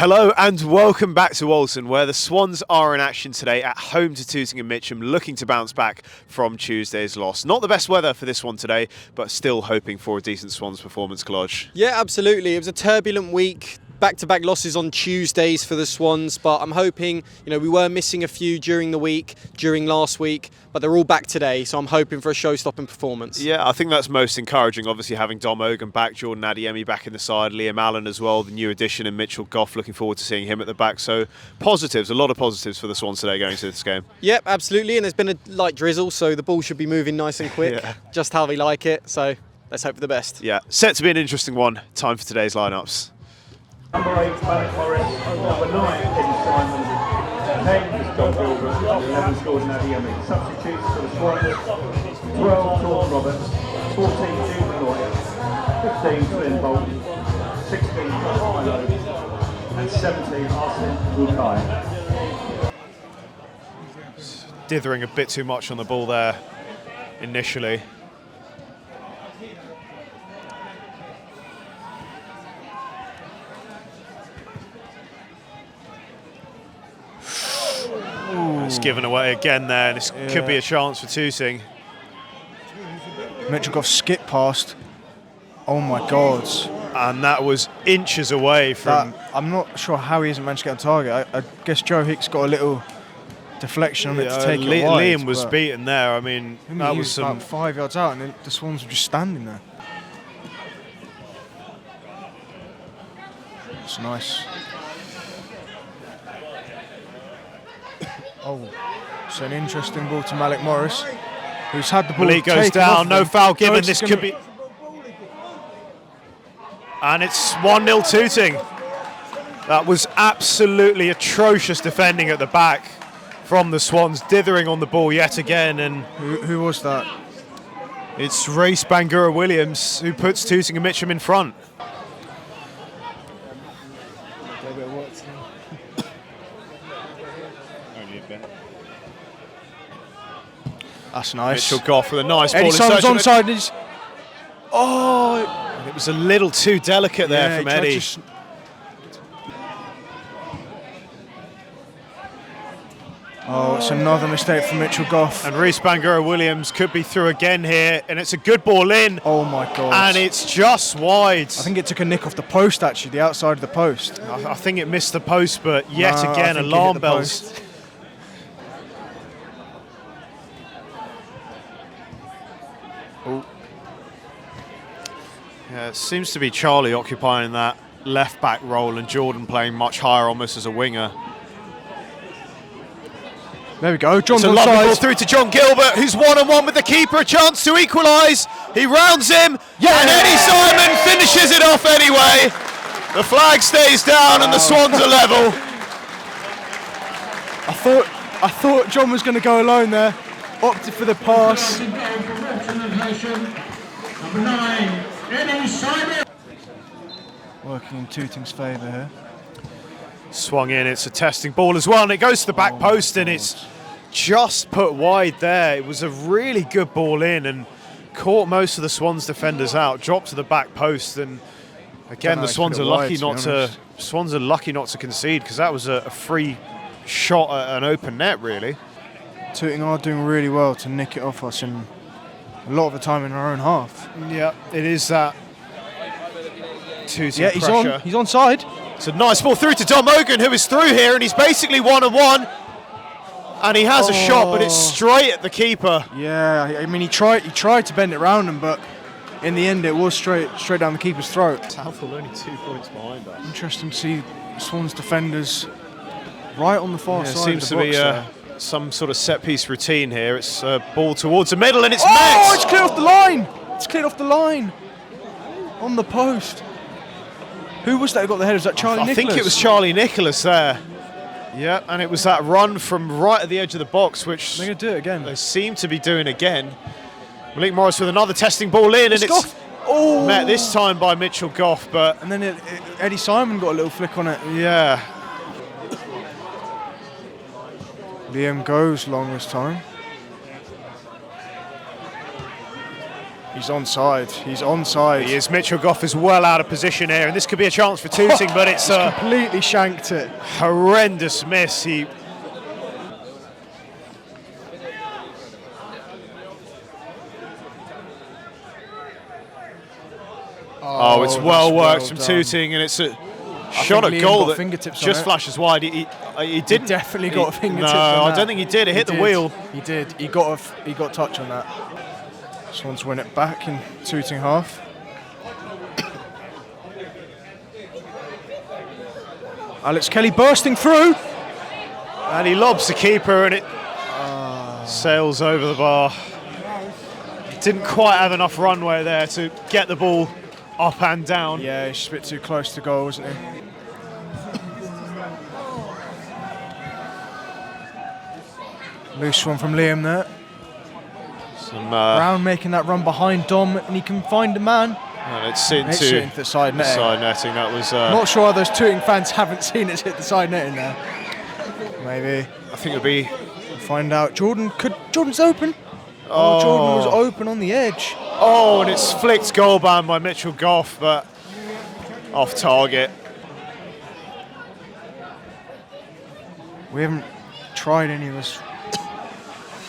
Hello and welcome back to Walton, where the Swans are in action today at home to Tooting and Mitcham, looking to bounce back from Tuesday's loss. Not the best weather for this one today, but still hoping for a decent Swans performance, Kolodge. Yeah, absolutely. It was a turbulent week. Back-to-back losses on Tuesdays for the Swans, but I'm hoping, we were missing a few during the week, during last week, but they're all back today, so I'm hoping for a show-stopping performance. Yeah, I think that's most encouraging, obviously having Dom Ogan back, Jordan Adiemi back in the side, Liam Allen as well, the new addition, and Mitchell Goff, looking forward to seeing him at the back. So positives, a lot of positives for the Swans today going into this game. Yep, absolutely, and there's been a light drizzle, so the ball should be moving nice and quick, just how we like it, so let's hope for the best. Yeah, set to be an interesting one. Time for today's lineups. Number 8, Bannock Morris. Number 9, Eddie Simon. 10 is John Gilbert. 11 Jordan Adiemi. Substitutes for the Swans: 12, Jordan Roberts. 14, Jude Lawyer. 15, Flynn Bolt. 16, Milo. And 17, Arsene Bukai. Dithering a bit too much on the ball there initially. It's given away again there, and this could be a chance for Tooting. Mitchell Goff skipped past. Oh my God. And that was inches away from... I'm not sure how he hasn't managed to get on target. I guess Joe Hicks got a little deflection on it to take it wide. Liam was beaten there. I mean, that was about 5 yards out, and the Swans were just standing there. It's nice. Oh, it's an interesting ball to Malik Morris, who's had the ball. Malik goes down, no foul given. This could be. And it's 1-0 Tooting. That was absolutely atrocious defending at the back from the Swans, dithering on the ball yet again. And who was that? It's Race Bangura Williams who puts Tooting and Mitcham in front. That's nice. Mitchell Goff with a nice ball. Eddie Simon's onside. Oh, it was a little too delicate there from Eddie. Oh, it's another mistake from Mitchell Goff. And Reece Bangura Williams could be through again here, and it's a good ball in. Oh my God. And it's just wide. I think it took a nick off the post, actually, the outside of the post. I think it missed the post, but yet again, alarm bells. Oh. Yeah, it seems to be Charlie occupying that left-back role and Jordan playing much higher, almost as a winger. There we go. John's onside. It's a lovely ball through to John Gilbert, who's one-on-one with the keeper, a chance to equalise. He rounds him, and Eddie Simon finishes it off anyway. The flag stays down, and the Swans are level. I thought John was going to go alone there. Opted for the pass. Number 9, Eddie Simon. Working in Tooting's favour here. Swung in, it's a testing ball as well, and it goes to the back post, and it's just put wide there. It was a really good ball in and caught most of the Swans defenders out, dropped to the back post, and again the Swans are lucky not to concede, because that was a free shot at an open net, really. Tooting are doing really well to nick it off us, and a lot of the time in our own half. Yeah, it is that Tooting he's pressure. on. He's onside. It's a nice ball through to Dom Ogan, who is through here, and he's basically one-on-one. And he has a shot, but it's straight at the keeper. Yeah, I mean he tried to bend it round him, but in the end it was straight down the keeper's throat. Southall only 2 points behind us. Interesting to see Swans defenders right on the far side. Seems of the to box be some sort of set-piece routine here. It's a ball towards the middle, and it's met. Oh, it's cleared off the line. It's cleared off the line. On the post. Who was that who got the header? Was that Charlie Nicholas? I think it was Charlie Nicholas there. Yeah, and it was that run from right at the edge of the box, which they're going to do it again. They seem to be doing again. Malik Morris with another testing ball in, and it's Goff. Met this time by Mitchell Goff, but... And then Eddie Simon got a little flick on it. Yeah. Liam goes long this time. He's onside. He's onside. He is. Mitchell Goff is well out of position here, and this could be a chance for Tooting, but it's a Completely shanked it. horrendous miss. Oh, it's well worked from done. Tooting, and it's a shot at Liam goal got that fingertips on just it. flashes wide. He didn't. Definitely got fingertips No, on that. I don't think he did. It hit the did. wheel. He did. He got touch on that. Swans win it back in Tooting half. Alex Kelly bursting through. And he lobs the keeper, and it sails over the bar. Didn't quite have enough runway there to get the ball up and down. Yeah, he's just a bit too close to goal, wasn't he? Loose one from Liam there. Brown making that run behind Dom, and he can find a man. And it's into the side netting. side netting. That was. Not sure how those Tooting fans haven't seen it hit the side netting there. Maybe. I think it'll be. We'll find out. Jordan's open. Oh, Jordan was open on the edge. Oh, and it's flicked goal bound by Mitchell Goff, but off target. We haven't tried any of us.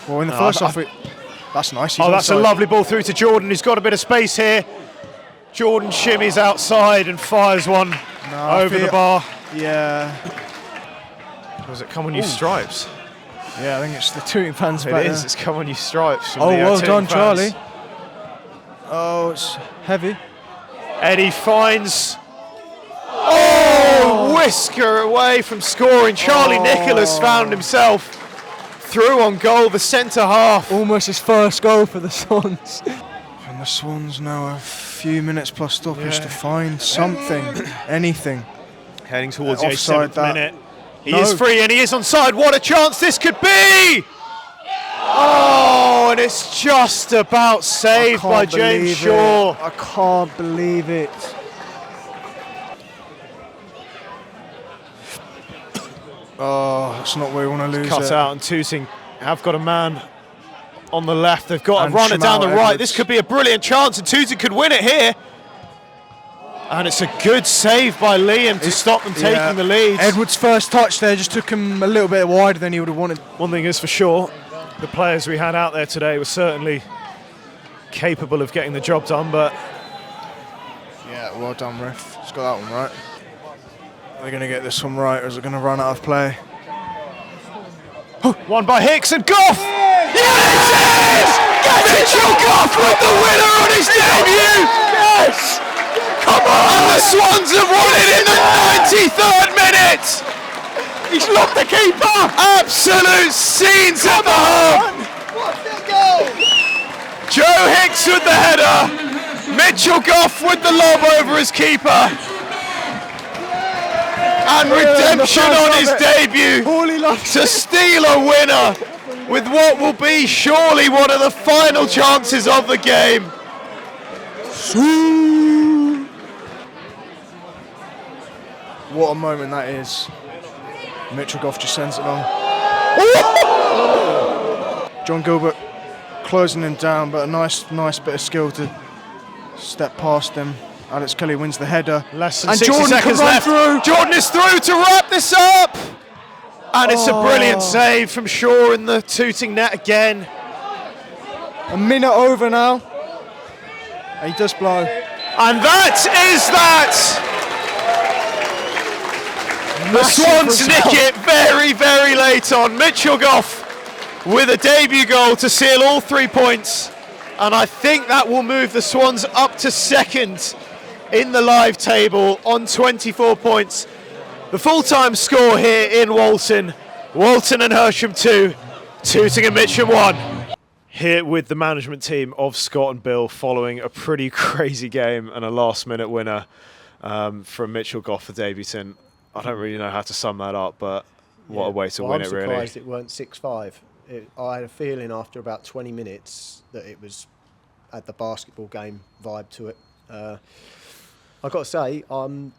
Well, in the first half, that's nice. He's That's a onside. lovely ball through to Jordan. He's got a bit of space here. Jordan shimmies outside and fires one over the bar. Yeah. Does it come on you stripes? Yeah, I think it's the Tooting fans It back is. there. It's come on you stripes. From Oh, the, well Tooting done, fans. Charlie. Oh, it's heavy. Eddie finds. Oh, whisker away from scoring. Charlie Nicholas found himself through on goal, the centre half. Almost his first goal for the Swans. And the Swans now a few minutes plus stoppage to find something, anything. Heading towards the Offside 87th that. minute. He is free and he is onside. What a chance this could be! Oh, and it's just about saved by James Shaw. I can't believe it. Oh, that's not where we want to lose Cut it. out, and Tooting have got a man on the left. They've got And a runner down the Shamal right. Edwards. This could be a brilliant chance, and Tooting could win it here. And it's a good save by Liam to stop them taking the lead. Edwards' first touch there just took him a little bit wider than he would have wanted. One thing is for sure, the players we had out there today were certainly capable of getting the job done, but Yeah, well done, ref. He's got that one right. They're going to get this one right, or is it going to run out of play? one by Hicks and Goff! Yes, it is! Mitchell Goff with the winner on his debut! Yes! Come on! And the Swans have won it in the 93rd minute! He's locked the keeper! Absolute scenes at the hub! Joe Hicks with the header! Mitchell Goff with the lob over his keeper! And redemption on his debut to steal a winner with what will be surely one of the final chances of the game. What a moment that is. Mitchell Goff just sends it on. John Gilbert closing him down, but a nice bit of skill to step past him. Alex Kelly wins the header. Less than and 60 Jordan seconds can run left. through. Jordan is through to wrap this up. And it's a brilliant save from Shaw in the Tooting net again. A minute over now. He does blow. And that is that. The Swans nick it very, very late on. Mitchell Goff with a debut goal to seal all 3 points. And I think that will move the Swans up to second in the live table on 24 points. The full-time score here in Walton. Walton and Hersham 2, Tooting and Mitcham 1. Here with the management team of Scott and Bill following a pretty crazy game and a last-minute winner from Mitchell Goff for debutant. I don't really know how to sum that up, but what a way to win it, really. I'm surprised it weren't 6-5. I had a feeling after about 20 minutes that it had the basketball game vibe to it. I've got to say, I'm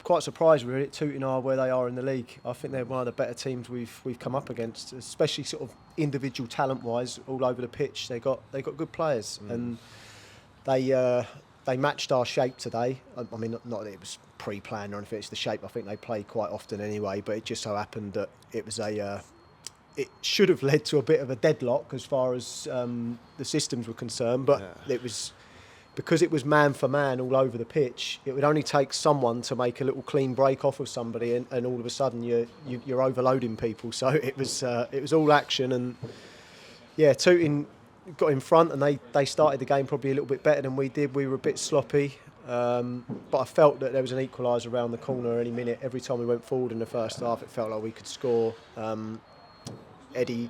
quite surprised really at Tooting are where they are in the league. I think they're one of the better teams we've come up against, especially sort of individual talent-wise all over the pitch. They got good players, and they matched our shape today. I mean, not that it was pre-planned or anything. It's the shape I think they play quite often anyway. But it just so happened that it was it should have led to a bit of a deadlock as far as the systems were concerned. But it was because it was man for man all over the pitch. It would only take someone to make a little clean break off of somebody, and all of a sudden you're overloading people. So it was all action, and yeah, Tooting got in front, and they started the game probably a little bit better than we did. We were a bit sloppy, but I felt that there was an equaliser around the corner any minute. Every time we went forward in the first half, it felt like we could score. Eddie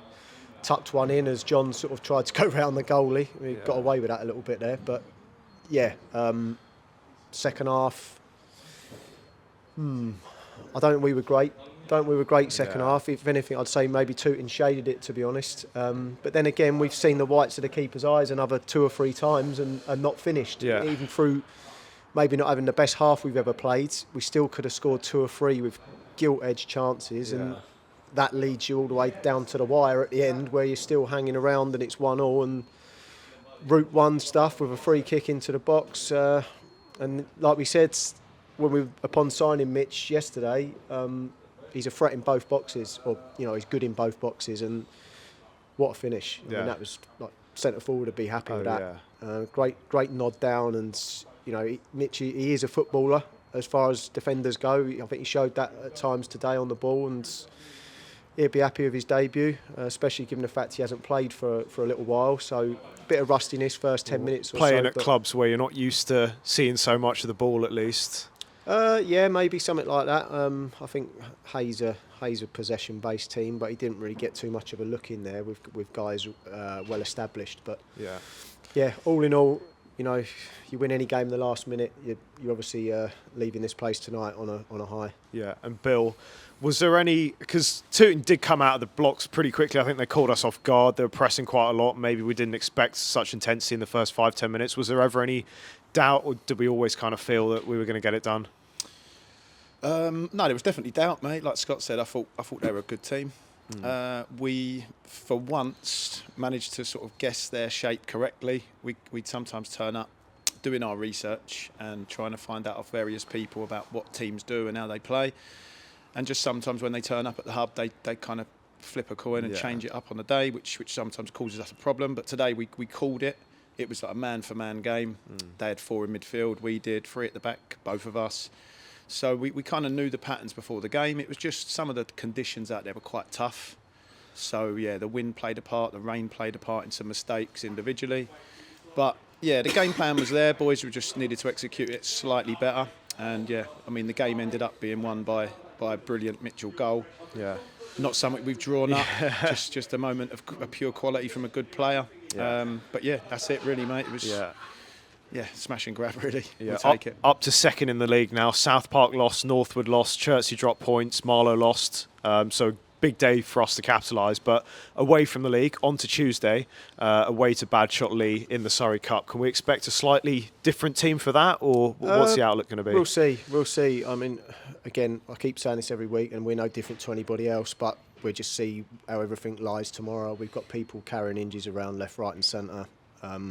tucked one in as John sort of tried to go round the goalie. We got away with that a little bit there, but yeah, second half, I don't think we were great. Second half. If anything, I'd say maybe Tooting shaded it, to be honest. But then again, we've seen the whites of the keeper's eyes another 2 or 3 times and not finished. Yeah. Even through maybe not having the best half we've ever played, we still could have scored 2 or 3 with gilt-edged chances, and that leads you all the way down to the wire at the end, where you're still hanging around and it's 1-1, and Route 1 stuff with a free kick into the box. And like we said, upon signing Mitch yesterday, he's a threat in both boxes, or he's good in both boxes, and what a finish! I mean, that was like centre forward would be happy with that. Great nod down, and Mitch, he is a footballer as far as defenders go. I think he showed that at times today on the ball, and he'd be happy with his debut, especially given the fact he hasn't played for a little while. So a bit of rustiness first 10 minutes or Playing so. at clubs where you're not used to seeing so much of the ball, at least. Yeah, maybe something like that. I think Hayes a possession-based team, but he didn't really get too much of a look in there with guys well established. But yeah, all in all, if you win any game in the last minute, you're obviously leaving this place tonight on a high. Yeah, and Bill, was there any, because Tooting did come out of the blocks pretty quickly. I think they caught us off guard. They were pressing quite a lot. Maybe we didn't expect such intensity in the first 5-10 minutes. Was there ever any doubt, or did we always kind of feel that we were going to get it done? No, there was definitely doubt, mate. Like Scott said, I thought they were a good team. We, for once, managed to sort of guess their shape correctly. We'd sometimes turn up doing our research and trying to find out off various people about what teams do and how they play. And just sometimes when they turn up at the hub, they kind of flip a coin and change it up on the day, which sometimes causes us a problem. But today we called it. It was like a man-for-man game. They had 4 in midfield. We did 3 at the back, both of us. So we kind of knew the patterns before the game. It was just some of the conditions out there were quite tough. So, yeah, the wind played a part, the rain played a part in some mistakes individually. But, yeah, the game plan was there. Boys just needed to execute it slightly better. And, yeah, I mean, the game ended up being won by a brilliant Mitchell goal. Yeah. Not something we've drawn up, just a moment of pure quality from a good player. Yeah. But, yeah, that's it really, mate. It was... Yeah, smash and grab, really. Yeah, we'll take it. Up to second in the league now. South Park lost, Northwood lost, Chertsey dropped points, Marlow lost. So big day for us to capitalise. But away from the league, on to Tuesday, away to Badshot Lee in the Surrey Cup. Can we expect a slightly different team for that, or what's the outlook going to be? We'll see. I mean, again, I keep saying this every week, and we're no different to anybody else, but we'll just see how everything lies tomorrow. We've got people carrying injuries around left, right and centre.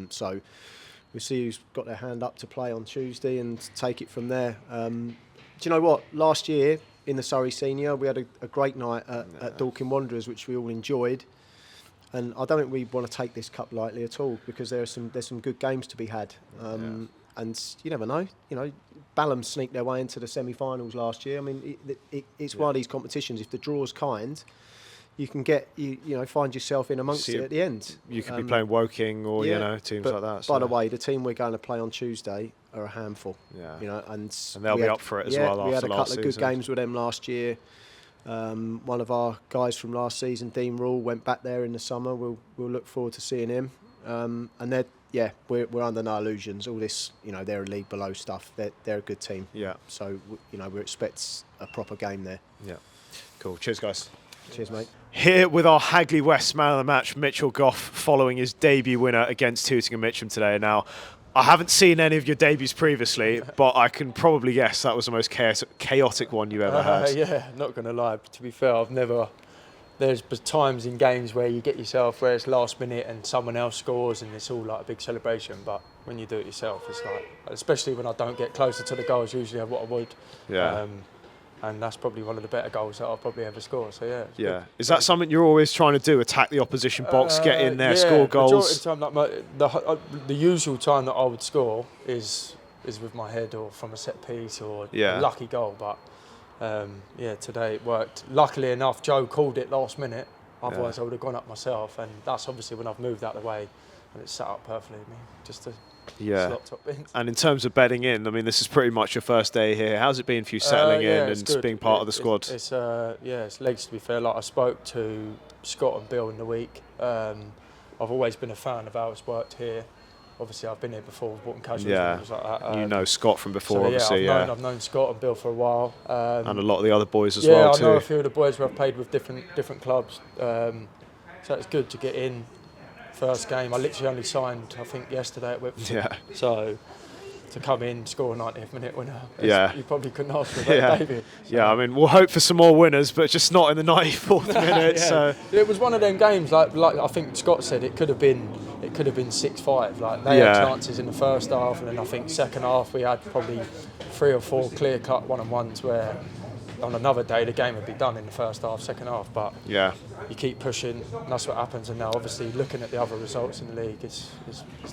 So... we'll see who's got their hand up to play on Tuesday and take it from there. Do you know what? Last year in the Surrey Senior, we had a great night at Dorking Wanderers, which we all enjoyed. And I don't think we want to take this cup lightly at all, because there's some good games to be had. And you never know. Balham sneaked their way into the semi-finals last year. I mean, it's one of these competitions. If the draw's kind, you can get find yourself in amongst it at the end. You could be playing Woking or teams like that. So. By the way, the team we're going to play on Tuesday are a handful. Yeah. And they'll be up for it as well. We had after a couple of good season. games with them last year. One of our guys from last season, Dean Rule, went back there in the summer. We'll look forward to seeing him. And we're under no illusions. All this, they're a league below stuff. They're a good team. Yeah. So we expect a proper game there. Yeah. Cool. Cheers, guys. Cheers, mate. Here with our Hagley West man of the match, Mitchell Goff, following his debut winner against Tooting and Mitcham today. Now, I haven't seen any of your debuts previously, but I can probably guess that was the most chaotic one you ever had. Yeah, not going to lie. To be fair, there's times in games where you get yourself where it's last minute and someone else scores and it's all like a big celebration. But when you do it yourself. It's like, especially when I don't get closer to the goals usually of what I would. Yeah. And that's probably one of the better goals that I'll probably ever score. So yeah. Yeah. Is that something you're always trying to do? Attack the opposition box, get in there, score goals? Majority of the time, like the usual time that I would score is with my head or from a set piece or a lucky goal. But yeah, today it worked. Luckily enough, Joe called it last minute. Otherwise, I would have gone up myself, and that's obviously when I've moved out of the way, and it's set up perfectly. Just to slot top in. And in terms of bedding in, I mean, this is pretty much your first day here. How's it been for you settling in and being part of the squad? It's legs, to be fair. Like, I spoke to Scott and Bill in the week. I've always been a fan of how it's worked here. Obviously, I've been here before with Bolton Casuals. Yeah, and like that. You know Scott from before, so, obviously. I've known Scott and Bill for a while. And a lot of the other boys as well, too. Yeah, I know a few of the boys who I've played with different clubs. So it's good to get in. First game, I literally only signed, I think, yesterday at Whitby. Yeah. So to come in, score a 90th minute winner, you probably couldn't ask for a better debut. So. Yeah, I mean, we'll hope for some more winners, but just not in the 94th minute. So it was one of them games, like I think Scott said, it could have been 6-5. Like they had chances in the first half, and then I think second half we had probably 3 or 4 clear-cut one-on-ones where on another day the game would be done in the first half, second half. But you keep pushing, and that's what happens. And now, obviously, looking at the other results in the league, it's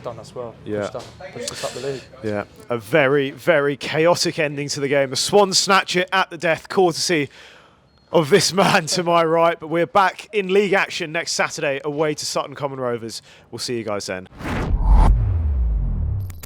done us well. Pushed us up the league. Yeah, a very, very chaotic ending to the game. The Swans snatch it at the death, courtesy of this man to my right. But we're back in league action next Saturday away to Sutton Common Rovers. We'll see you guys then.